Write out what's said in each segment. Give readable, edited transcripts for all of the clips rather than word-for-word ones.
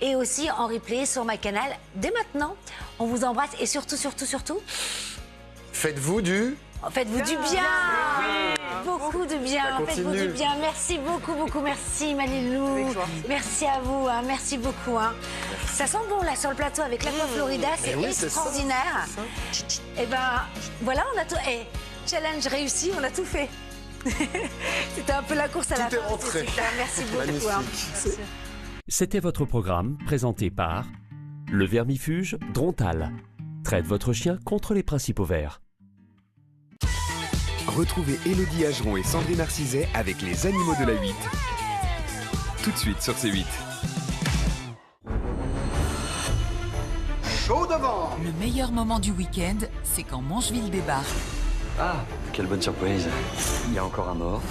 et aussi en replay sur ma canal dès maintenant. On vous embrasse et surtout, faites-vous du... faites-vous du bien. Beaucoup de bien. Faites-vous du bien. Merci beaucoup. Merci Malilou. Merci à vous. Merci beaucoup. Ça sent bon là sur le plateau avec l'Aqua Florida. C'est extraordinaire. Et ben voilà, on a tout. Challenge réussi, on a tout fait. C'était un peu la course à la fin. Tout est rentré. Merci beaucoup. Magnifique. C'était votre programme présenté par le vermifuge Drontal. Traite votre chien contre les principaux vers. Retrouvez Élodie Ageron et Sandrine Narciset avec Les Animaux de la 8. Tout de suite sur C8. Chaud devant. Le meilleur moment du week-end, c'est quand Mangeville débarque. Ah, quelle bonne surprise. Il y a encore un mort.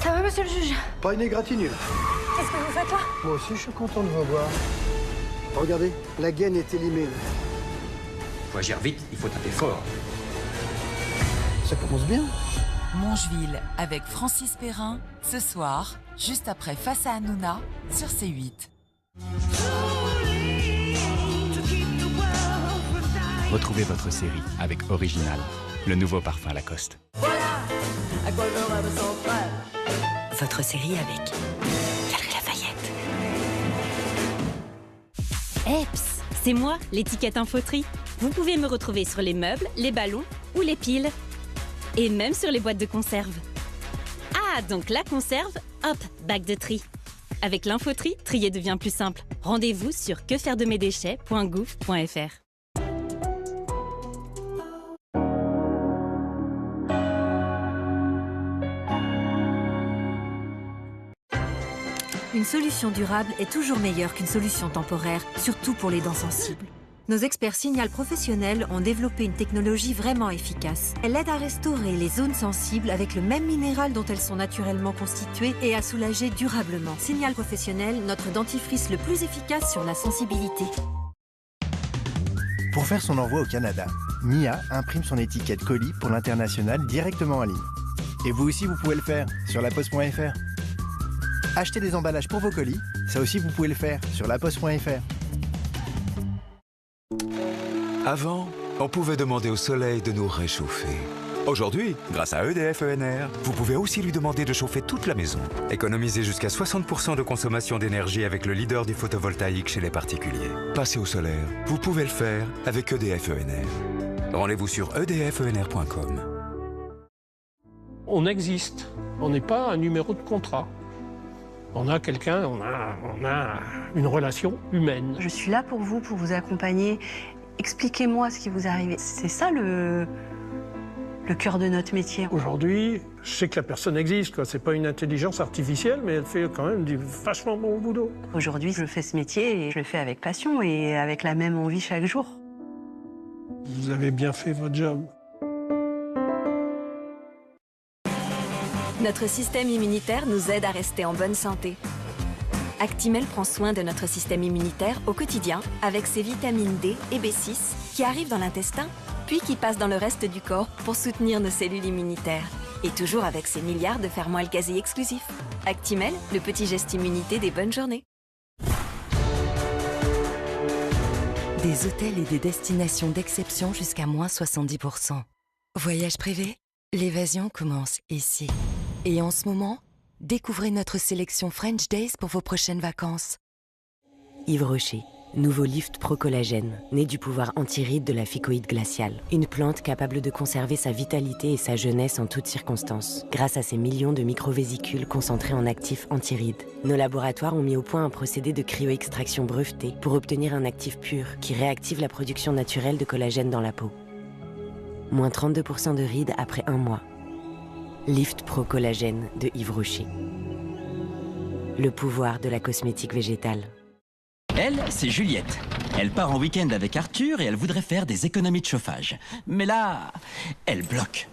Ça va, monsieur le juge? Pas une égratignure. Qu'est-ce que vous faites là? Moi aussi, je suis content de vous voir. Regardez, la gaine est élimée. Faut agir vite, il faut taper fort. Ça commence bien. Mangeville avec Francis Perrin, ce soir, juste après Face à Hanouna, sur C8. Retrouvez votre série avec Original, le nouveau parfum Lacoste. Votre série avec Galeries Lafayette. Eps, c'est moi, l'étiquette infoterie. Vous pouvez me retrouver sur les meubles, les ballons ou les piles. Et même sur les boîtes de conserve. Ah, donc la conserve, hop, bac de tri. Avec l'infoterie, trier devient plus simple. Rendez-vous sur quefairedemesdéchets.gouv.fr. Une solution durable est toujours meilleure qu'une solution temporaire, surtout pour les dents sensibles. Nos experts Signal Professionnel ont développé une technologie vraiment efficace. Elle aide à restaurer les zones sensibles avec le même minéral dont elles sont naturellement constituées et à soulager durablement. Signal Professionnel, notre dentifrice le plus efficace sur la sensibilité. Pour faire son envoi au Canada, Mia imprime son étiquette colis pour l'international directement en ligne. Et vous aussi, vous pouvez le faire sur laposte.fr. Achetez des emballages pour vos colis, ça aussi vous pouvez le faire sur laposte.fr. Avant, on pouvait demander au soleil de nous réchauffer. Aujourd'hui, grâce à EDF ENR, vous pouvez aussi lui demander de chauffer toute la maison. Économisez jusqu'à 60% de consommation d'énergie avec le leader du photovoltaïque chez les particuliers. Passez au solaire, vous pouvez le faire avec EDF ENR. Rendez-vous sur edfenr.com. On existe, on n'est pas un numéro de contrat. On a quelqu'un, on a une relation humaine. Je suis là pour vous accompagner. Expliquez-moi ce qui vous arrive. C'est ça le cœur de notre métier. Aujourd'hui, je sais que la personne existe, c'est pas une intelligence artificielle, mais elle fait quand même du vachement bon boulot. Aujourd'hui, je fais ce métier et je le fais avec passion et avec la même envie chaque jour. Vous avez bien fait votre job. Notre système immunitaire nous aide à rester en bonne santé. Actimel prend soin de notre système immunitaire au quotidien avec ses vitamines D et B6 qui arrivent dans l'intestin, puis qui passent dans le reste du corps pour soutenir nos cellules immunitaires. Et toujours avec ses milliards de fermoils quasi exclusifs. Actimel, le petit geste immunité des bonnes journées. Des hôtels et des destinations d'exception jusqu'à moins 70%. Voyage privé, l'évasion commence ici. Et en ce moment, découvrez notre sélection French Days pour vos prochaines vacances. Yves Rocher, nouveau Lift Pro Collagène, né du pouvoir anti-rides de la ficoïde glaciale. Une plante capable de conserver sa vitalité et sa jeunesse en toutes circonstances, grâce à ses millions de microvésicules concentrés en actifs anti-rides. Nos laboratoires ont mis au point un procédé de cryoextraction breveté pour obtenir un actif pur qui réactive la production naturelle de collagène dans la peau. Moins 32% de rides après 1 mois. Lift Pro Collagène de Yves Rocher. Le pouvoir de la cosmétique végétale. Elle, c'est Juliette. Elle part en week-end avec Arthur et elle voudrait faire des économies de chauffage. Mais là, elle bloque.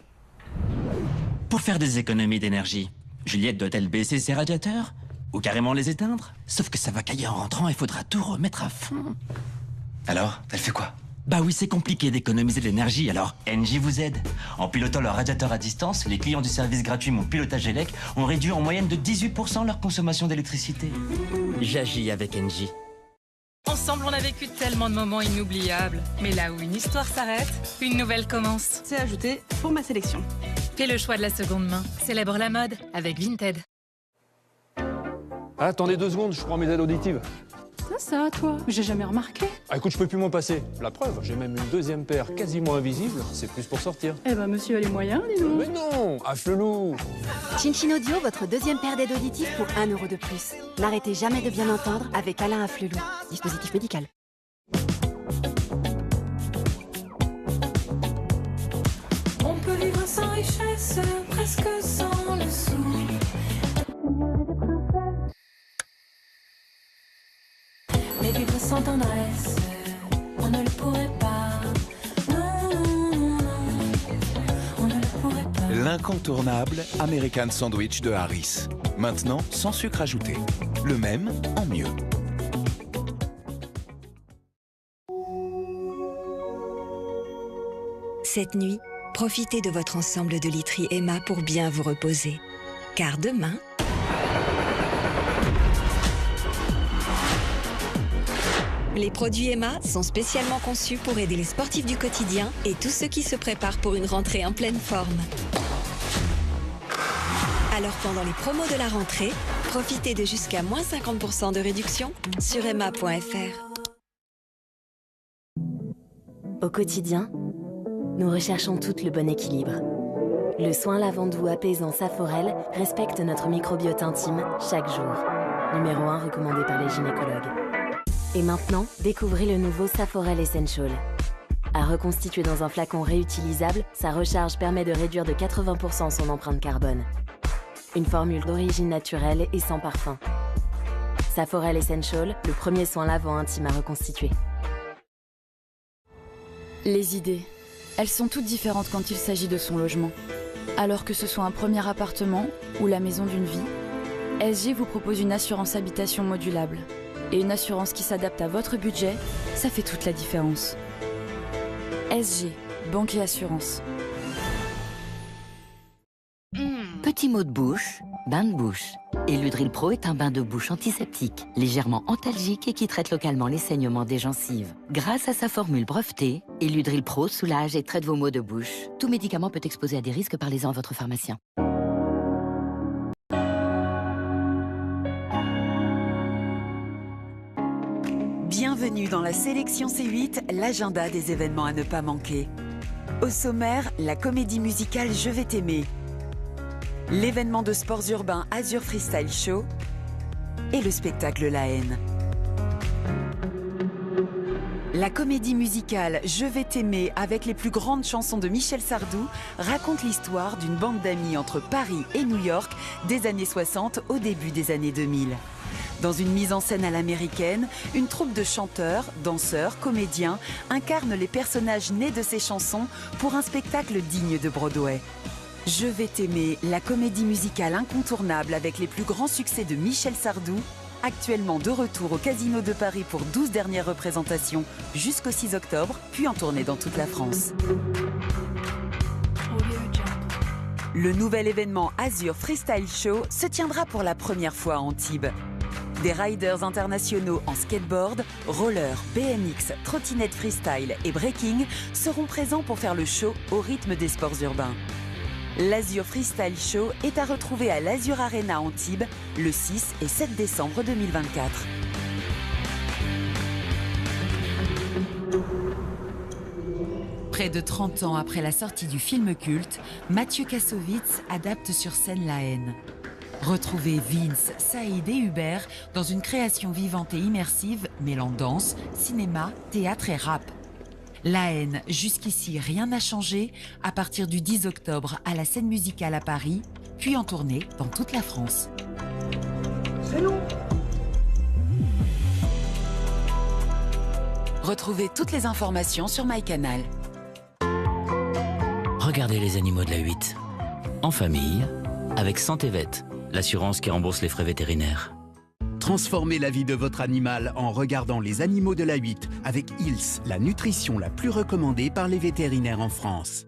Pour faire des économies d'énergie, Juliette doit-elle baisser ses radiateurs? Ou carrément les éteindre? Sauf que ça va cailler en rentrant et faudra tout remettre à fond. Alors, elle fait quoi? Bah oui, c'est compliqué d'économiser de l'énergie, alors Engie vous aide. En pilotant leur radiateur à distance, les clients du service gratuit Mon Pilotage Élec ont réduit en moyenne de 18% leur consommation d'électricité. J'agis avec Engie. Ensemble, on a vécu tellement de moments inoubliables. Mais là où une histoire s'arrête, une nouvelle commence. C'est ajouté pour ma sélection. Fais le choix de la seconde main. Célèbre la mode avec Vinted. Attendez 2 secondes, je prends mes aides auditives. Ça, toi, j'ai jamais remarqué. Ah, écoute, je peux plus m'en passer. La preuve, j'ai même une deuxième paire quasiment invisible. C'est plus pour sortir. Eh ben, monsieur a les moyens, dis donc. Mais non, afflelou. Chin Audio, votre deuxième paire d'aides auditives pour 1 € de plus. N'arrêtez jamais de bien entendre avec Alain Afflelou. Dispositif médical. On peut vivre sans richesse, presque sans le sou. Mais vivre sans tendresse, on ne le pourrait pas. Non, non, non, on ne le pourrait pas. L'incontournable American Sandwich de Harris. Maintenant, sans sucre ajouté. Le même en mieux. Cette nuit, profitez de votre ensemble de literie Emma pour bien vous reposer. Car demain... Les produits Emma sont spécialement conçus pour aider les sportifs du quotidien et tous ceux qui se préparent pour une rentrée en pleine forme. Alors pendant les promos de la rentrée, profitez de jusqu'à moins 50% de réduction sur emma.fr. Au quotidien, nous recherchons toutes le bon équilibre. Le soin lavant-doux apaisant Saforel respecte notre microbiote intime chaque jour. Numéro 1 recommandé par les gynécologues. Et maintenant, découvrez le nouveau Saforel Essential. À reconstituer dans un flacon réutilisable, sa recharge permet de réduire de 80% son empreinte carbone. Une formule d'origine naturelle et sans parfum. Saforel Essential, le premier soin lavant intime à reconstituer. Les idées, elles sont toutes différentes quand il s'agit de son logement. Alors que ce soit un premier appartement ou la maison d'une vie, SG vous propose une assurance habitation modulable. Et une assurance qui s'adapte à votre budget, ça fait toute la différence. SG, banque et assurance. Petit mot de bouche, bain de bouche. Eludril Pro est un bain de bouche antiseptique, légèrement antalgique et qui traite localement les saignements des gencives. Grâce à sa formule brevetée, Eludril Pro soulage et traite vos maux de bouche. Tout médicament peut exposer à des risques, parlez-en à votre pharmacien. Bienvenue dans la sélection C8, l'agenda des événements à ne pas manquer. Au sommaire, la comédie musicale Je vais t'aimer, l'événement de sports urbains Azur Freestyle Show et le spectacle La Haine. La comédie musicale Je vais t'aimer avec les plus grandes chansons de Michel Sardou raconte l'histoire d'une bande d'amis entre Paris et New York des années 60 au début des années 2000. Dans une mise en scène à l'américaine, une troupe de chanteurs, danseurs, comédiens incarne les personnages nés de ces chansons pour un spectacle digne de Broadway. Je vais t'aimer, la comédie musicale incontournable avec les plus grands succès de Michel Sardou, actuellement de retour au Casino de Paris pour 12 dernières représentations jusqu'au 6 octobre, puis en tournée dans toute la France. Le nouvel événement Azur Freestyle Show se tiendra pour la première fois à Antibes. Des riders internationaux en skateboard, roller, BMX, trottinette freestyle et breaking seront présents pour faire le show au rythme des sports urbains. L'Azur Freestyle Show est à retrouver à l'Azur Arena Antibes le 6 et 7 décembre 2024. Près de 30 ans après la sortie du film culte, Mathieu Kassovitz adapte sur scène La Haine. Retrouvez Vince, Saïd et Hubert dans une création vivante et immersive mêlant danse, cinéma, théâtre et rap. La Haine, jusqu'ici rien n'a changé, à partir du 10 octobre à la Scène Musicale à Paris, puis en tournée dans toute la France. C'est long. Retrouvez toutes les informations sur MyCanal. Regardez les animaux de la 8. En famille, avec Santévet, l'assurance qui rembourse les frais vétérinaires. Transformez la vie de votre animal en regardant Les Animaux de la 8 avec Hills, la nutrition la plus recommandée par les vétérinaires en France.